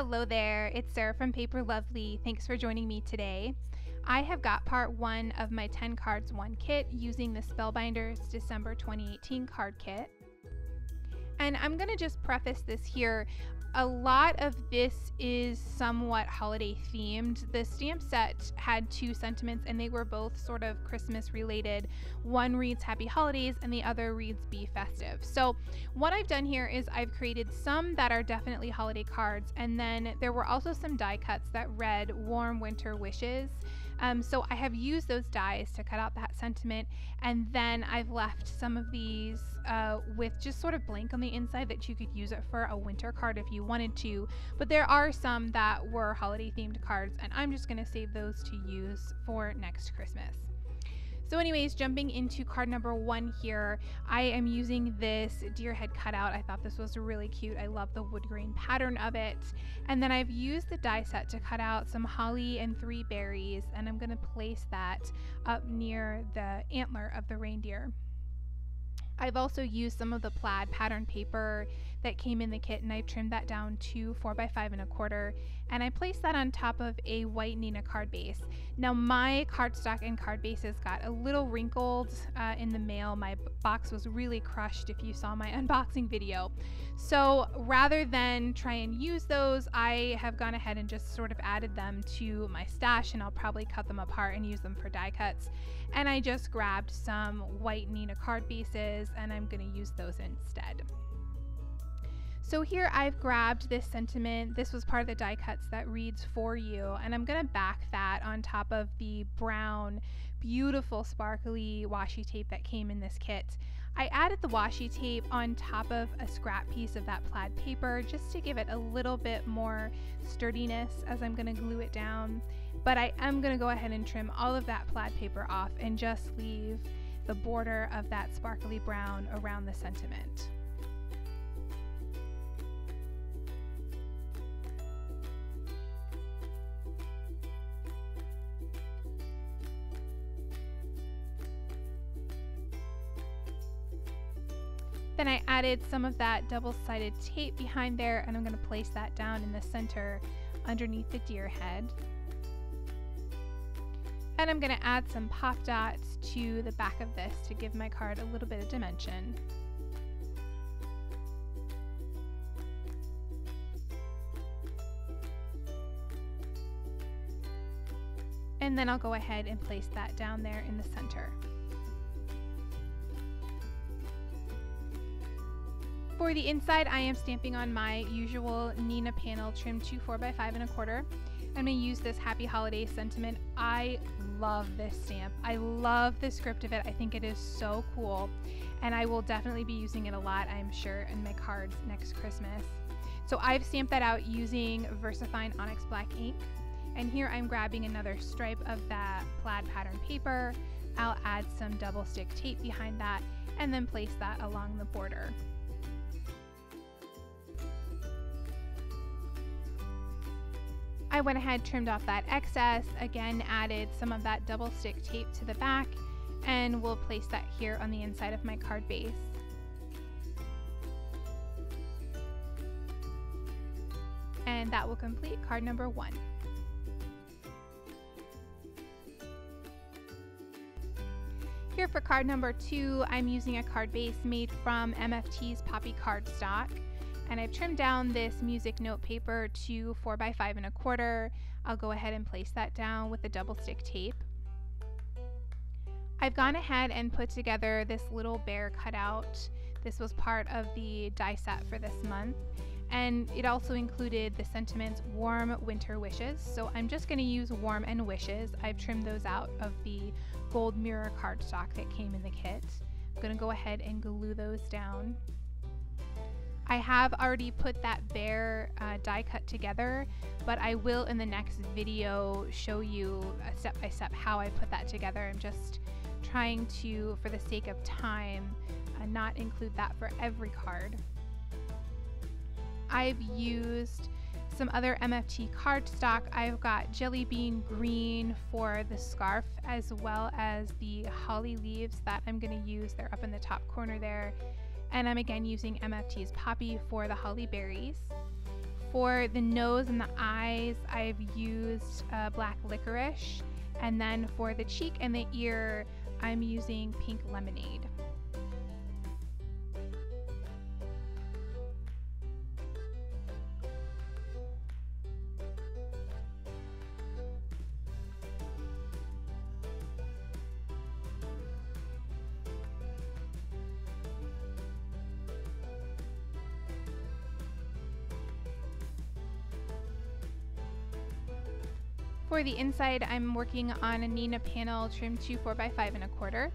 Hello there, it's Sarah from Paper Lovely. Thanks for joining me today. I have got part 1 of my 10 cards 1 kit using the Spellbinders December 2018 card kit. And I'm going to just preface this here. A lot of this is somewhat holiday themed. The stamp set had 2 sentiments and they were both sort of Christmas related. One reads Happy Holidays and the other reads Be Festive. So what I've done here is I've created some that are definitely holiday cards, and then there were also some die cuts that read Warm Winter Wishes. So I have used those dies to cut out that sentiment, and then I've left some of these with just sort of blank on the inside that you could use it for a winter card if you wanted to, but there are some that were holiday themed cards, and I'm just going to save those to use for next Christmas. So anyways, jumping into card number 1 here, I am using this deer head cutout. I thought this was really cute. I love the wood grain pattern of it. And then I've used the die set to cut out some holly and 3 berries, and I'm going to place that up near the antler of the reindeer. I've also used some of the plaid pattern paper that came in the kit, and I trimmed that down to 4x5 1/4, and I placed that on top of a white Nina card base. Now my cardstock and card bases got a little wrinkled in the mail. My box was really crushed if you saw my unboxing video. So rather than try and use those, I have gone ahead and just sort of added them to my stash, and I'll probably cut them apart and use them for die cuts. And I just grabbed some white Nina card bases, and I'm going to use those instead. So here I've grabbed this sentiment. This was part of the die cuts that reads For You, and I'm going to back that on top of the brown, beautiful, sparkly washi tape that came in this kit. I added the washi tape on top of a scrap piece of that plaid paper just to give it a little bit more sturdiness as I'm going to glue it down. But I am going to go ahead and trim all of that plaid paper off and just leave the border of that sparkly brown around the sentiment. Then I added some of that double-sided tape behind there, and I'm going to place that down in the center underneath the deer head. And I'm going to add some pop dots to the back of this to give my card a little bit of dimension. And then I'll go ahead and place that down there in the center. For the inside, I am stamping on my usual Nina panel trimmed to 4x5 1/4. I'm going to use this Happy Holidays sentiment. I love this stamp. I love the script of it. I think it is so cool, and I will definitely be using it a lot, I'm sure, in my cards next Christmas. So I've stamped that out using VersaFine Onyx Black ink, and here I'm grabbing another stripe of that plaid pattern paper. I'll add some double stick tape behind that and then place that along the border. I went ahead, trimmed off that excess, again added some of that double stick tape to the back, and we'll place that here on the inside of my card base. And that will complete card number 1. Here for card number 2, I'm using a card base made from MFT's Poppy cardstock. And I've trimmed down this music note paper to 4x5 1/4. I'll go ahead and place that down with the double stick tape. I've gone ahead and put together this little bear cutout. This was part of the die set for this month, and it also included the sentiments Warm Winter Wishes. So I'm just going to use Warm and Wishes. I've trimmed those out of the gold mirror cardstock that came in the kit. I'm going to go ahead and glue those down. I have already put that bear die cut together, but I will in the next video show you step by step how I put that together. I'm just trying to, for the sake of time, not include that for every card. I've used some other MFT cardstock. I've got jelly bean green for the scarf, as well as the holly leaves that I'm going to use. They're up in the top corner there. And I'm again using MFT's Poppy for the holly berries. For the nose and the eyes, I've used black licorice, and then for the cheek and the ear, I'm using pink lemonade. For the inside, I'm working on a Neenah panel trimmed to 4x5 1/4,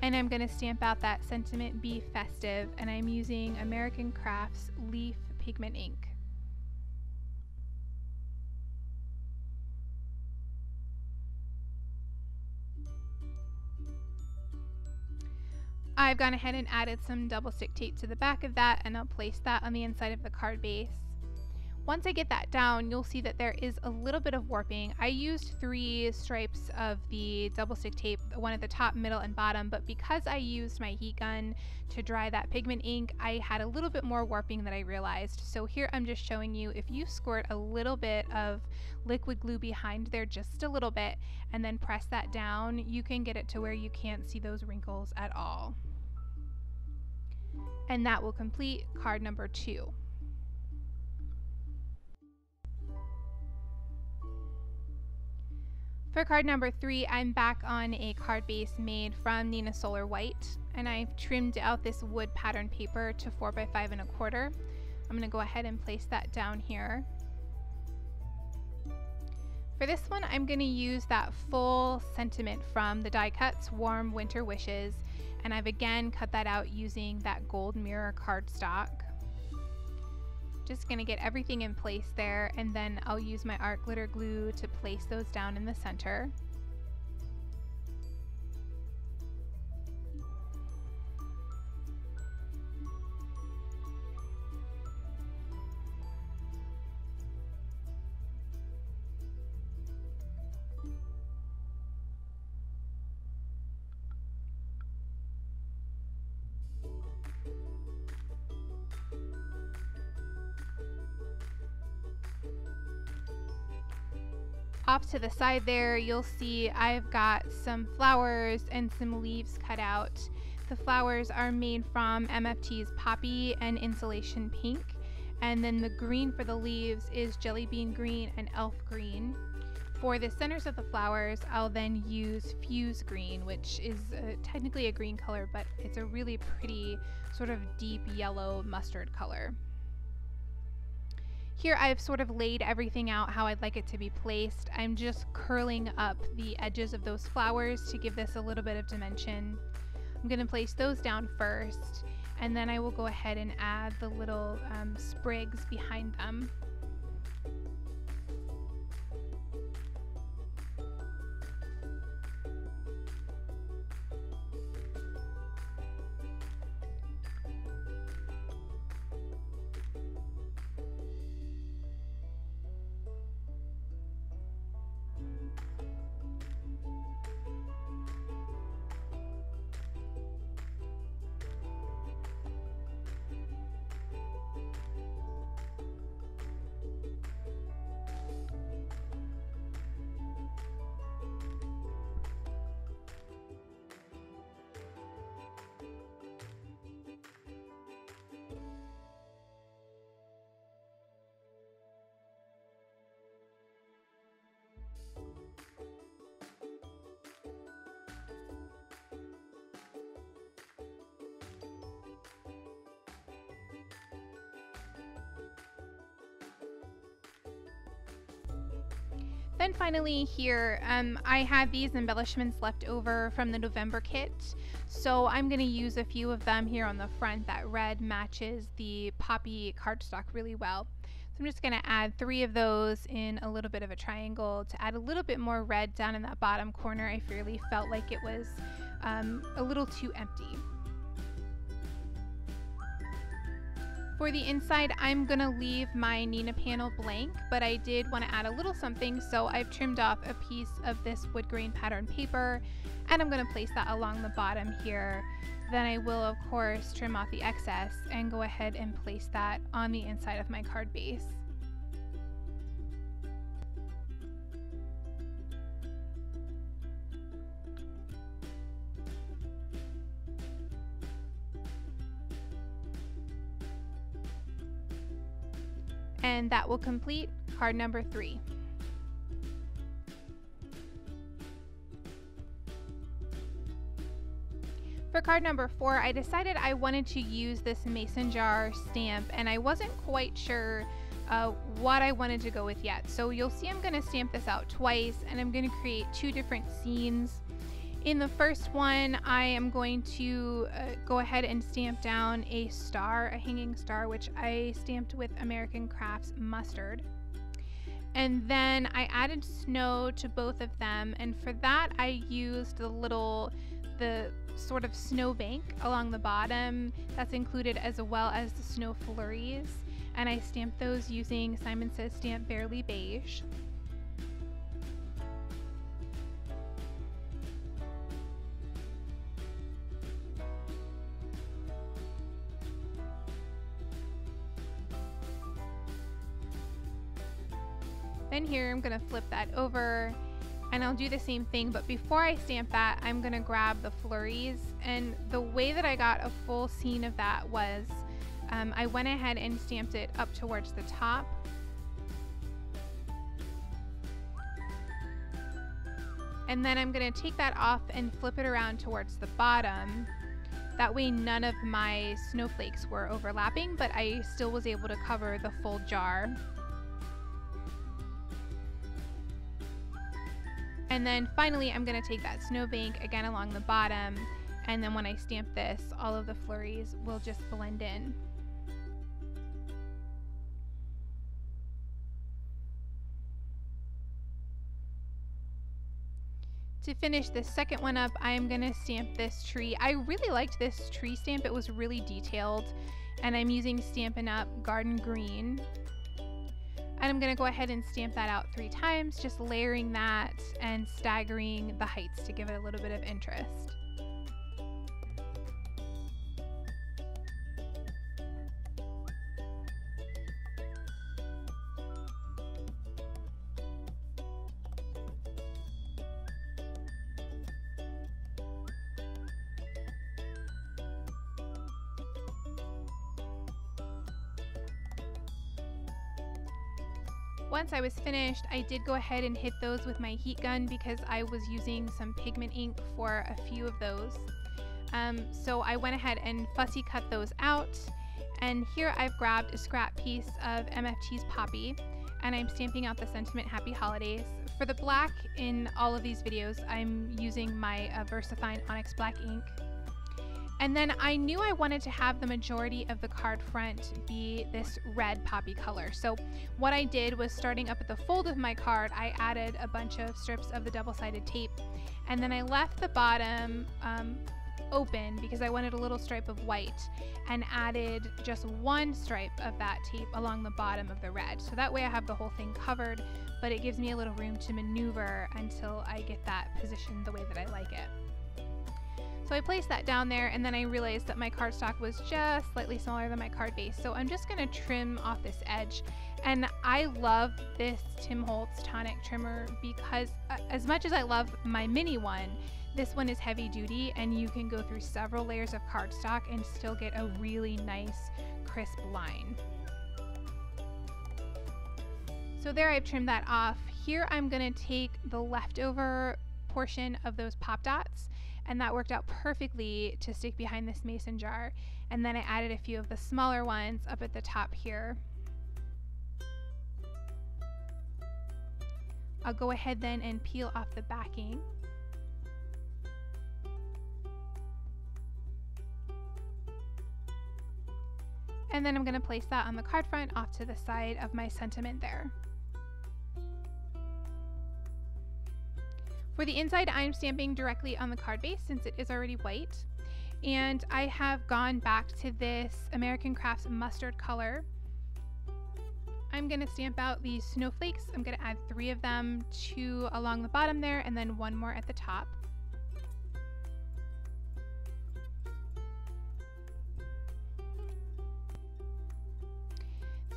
and I'm going to stamp out that Sentiment Be Festive, and I'm using American Crafts Leaf Pigment ink. I've gone ahead and added some double stick tape to the back of that, and I'll place that on the inside of the card base. Once I get that down, you'll see that there is a little bit of warping. I used 3 stripes of the double stick tape, one at the top, middle, and bottom, but because I used my heat gun to dry that pigment ink, I had a little bit more warping than I realized. So here I'm just showing you, if you squirt a little bit of liquid glue behind there, just a little bit, and then press that down, you can get it to where you can't see those wrinkles at all. And that will complete card number 2. For card number 3, I'm back on a card base made from Neenah Solar White, and I've trimmed out this wood pattern paper to 4x5 1/4. I'm going to go ahead and place that down here. For this one, I'm going to use that full sentiment from the die cuts Warm Winter Wishes, and I've again cut that out using that gold mirror cardstock. Just going to get everything in place there, and then I'll use my art glitter glue to place those down in the center. Off to the side there, you'll see I've got some flowers and some leaves cut out. The flowers are made from MFT's Poppy and Insulation Pink, and then the green for the leaves is Jelly Bean Green and Elf Green. For the centers of the flowers, I'll then use Fuse Green, which is technically a green color, but it's a really pretty sort of deep yellow mustard color. Here I've sort of laid everything out how I'd like it to be placed. I'm just curling up the edges of those flowers to give this a little bit of dimension. I'm going to place those down first, and then I will go ahead and add the little sprigs behind them. Then finally here, I had these embellishments left over from the November kit, so I'm going to use a few of them here on the front. That red matches the Poppy cardstock really well. So I'm just going to add 3 of those in a little bit of a triangle to add a little bit more red down in that bottom corner. I really felt like it was a little too empty. For the inside, I'm going to leave my Neenah panel blank, but I did want to add a little something, so I've trimmed off a piece of this wood grain pattern paper, and I'm going to place that along the bottom here. Then I will, of course, trim off the excess and go ahead and place that on the inside of my card base. And that will complete card number 3. For card number 4, I decided I wanted to use this mason jar stamp, and I wasn't quite sure what I wanted to go with yet. So you'll see I'm going to stamp this out twice, and I'm going to create 2 different scenes. In the first one, I am going to go ahead and stamp down a star, a hanging star, which I stamped with American Crafts Mustard. And then I added snow to both of them, and for that I used the sort of snow bank along the bottom that's included, as well as the snow flurries, and I stamped those using Simon Says Stamp Barely Beige. Then here I'm going to flip that over, and I'll do the same thing, but before I stamp that, I'm going to grab the flurries. And the way that I got a full scene of that was I went ahead and stamped it up towards the top. And then I'm going to take that off and flip it around towards the bottom. That way none of my snowflakes were overlapping, but I still was able to cover the full jar. And then finally, I'm going to take that snow bank again along the bottom, and then when I stamp this, all of the flurries will just blend in. To finish this second one up, I am going to stamp this tree. I really liked this tree stamp. It was really detailed, and I'm using Stampin' Up! Garden Green. And I'm going to go ahead and stamp that out 3 times, just layering that and staggering the heights to give it a little bit of interest. Once I was finished, I did go ahead and hit those with my heat gun because I was using some pigment ink for a few of those. So I went ahead and fussy cut those out, and here I've grabbed a scrap piece of MFT's Poppy, and I'm stamping out the sentiment Happy Holidays. For the black in all of these videos, I'm using my VersaFine Onyx Black ink. And then I knew I wanted to have the majority of the card front be this red poppy color. So what I did was, starting up at the fold of my card, I added a bunch of strips of the double-sided tape, and then I left the bottom open because I wanted a little stripe of white, and added just 1 stripe of that tape along the bottom of the red. So that way I have the whole thing covered, but it gives me a little room to maneuver until I get that positioned the way that I like it. So I placed that down there, and then I realized that my cardstock was just slightly smaller than my card base. So I'm just going to trim off this edge. And I love this Tim Holtz tonic trimmer because as much as I love my mini one, this one is heavy duty, and you can go through several layers of cardstock and still get a really nice crisp line. So there, I've trimmed that off. Here I'm going to take the leftover portion of those pop dots, and that worked out perfectly to stick behind this mason jar. And then I added a few of the smaller ones up at the top here. I'll go ahead then and peel off the backing. And then I'm going to place that on the card front off to the side of my sentiment there. For the inside, I'm stamping directly on the card base since it is already white. And I have gone back to this American Crafts Mustard color. I'm going to stamp out these snowflakes. I'm going to add 3 of them, 2 along the bottom there, and then 1 more at the top.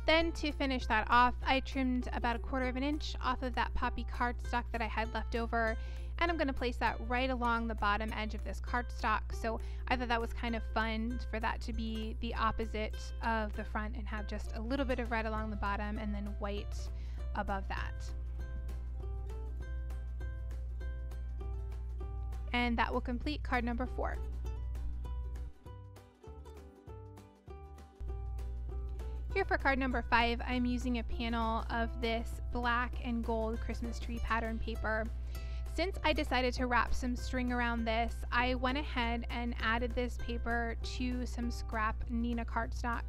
Then to finish that off, I trimmed about 1/4 inch off of that poppy cardstock that I had left over, And I'm going to place that right along the bottom edge of this cardstock. So I thought that was kind of fun for that to be the opposite of the front and have just a little bit of red along the bottom and then white above that. And that will complete card number 4. Here for card number 5, I'm using a panel of this black and gold Christmas tree pattern paper. Since I decided to wrap some string around this, I went ahead and added this paper to some scrap Neenah cardstock,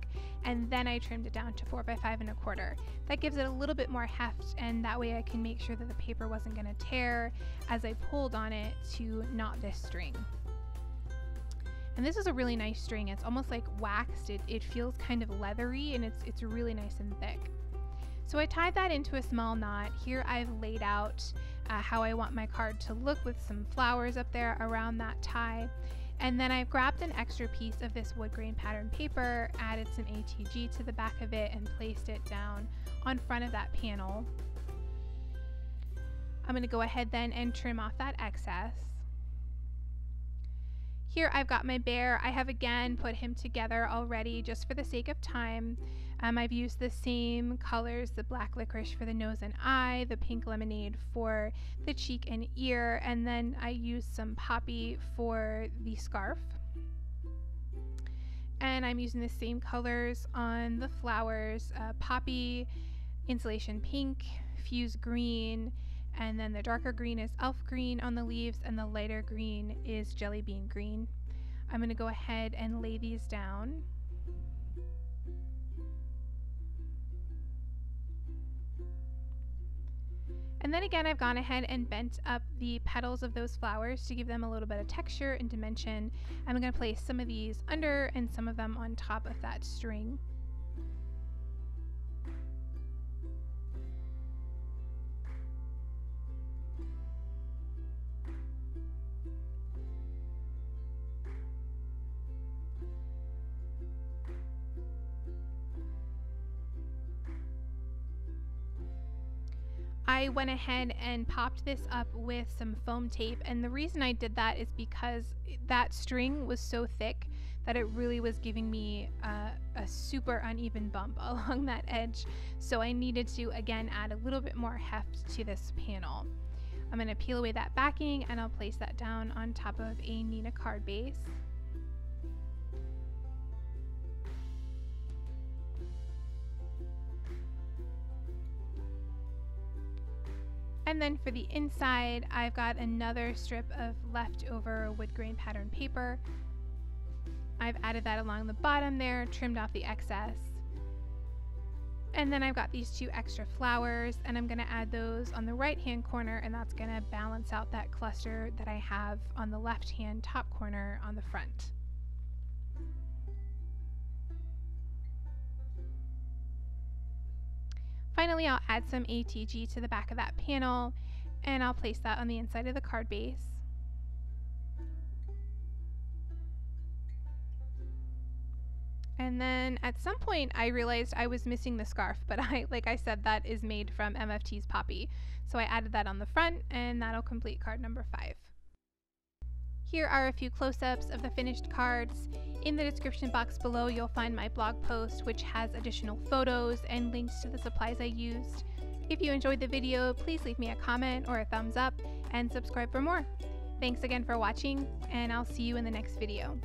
and then I trimmed it down to 4 by 5 1/4. That gives it a little bit more heft, and that way I can make sure that the paper wasn't going to tear as I pulled on it to knot this string. And this is a really nice string. It's almost like waxed. It feels kind of leathery, and it's really nice and thick. So I tied that into a small knot. Here I've laid out how I want my card to look with some flowers up there around that tie. And then I've grabbed an extra piece of this wood grain pattern paper, added some ATG to the back of it, and placed it down on front of that panel. I'm going to go ahead then and trim off that excess. Here I've got my bear. I have again put him together already just for the sake of time. I've used the same colors, the black licorice for the nose and eye, the pink lemonade for the cheek and ear, and then I used some poppy for the scarf. And I'm using the same colors on the flowers, poppy, insulation pink, fuse green, and then the darker green is elf green on the leaves, and the lighter green is jelly bean green. I'm going to go ahead and lay these down. And then again, I've gone ahead and bent up the petals of those flowers to give them a little bit of texture and dimension. I'm going to place some of these under and some of them on top of that string. I went ahead and popped this up with some foam tape, and the reason I did that is because that string was so thick that it really was giving me a super uneven bump along that edge, so I needed to again add a little bit more heft to this panel. I'm going to peel away that backing and I'll place that down on top of a Neenah card base. And then for the inside, I've got another strip of leftover wood grain pattern paper. I've added that along the bottom there, trimmed off the excess. And then I've got these 2 extra flowers, and I'm going to add those on the right hand corner, and that's going to balance out that cluster that I have on the left hand top corner on the front. Finally, I'll add some ATG to the back of that panel, and I'll place that on the inside of the card base. And then at some point I realized I was missing the scarf, but like I said, that is made from MFT's poppy. So I added that on the front, and that'll complete card number 5. Here are a few close-ups of the finished cards. In the description box below, you'll find my blog post, which has additional photos and links to the supplies I used. If you enjoyed the video, please leave me a comment or a thumbs up and subscribe for more. Thanks again for watching, and I'll see you in the next video.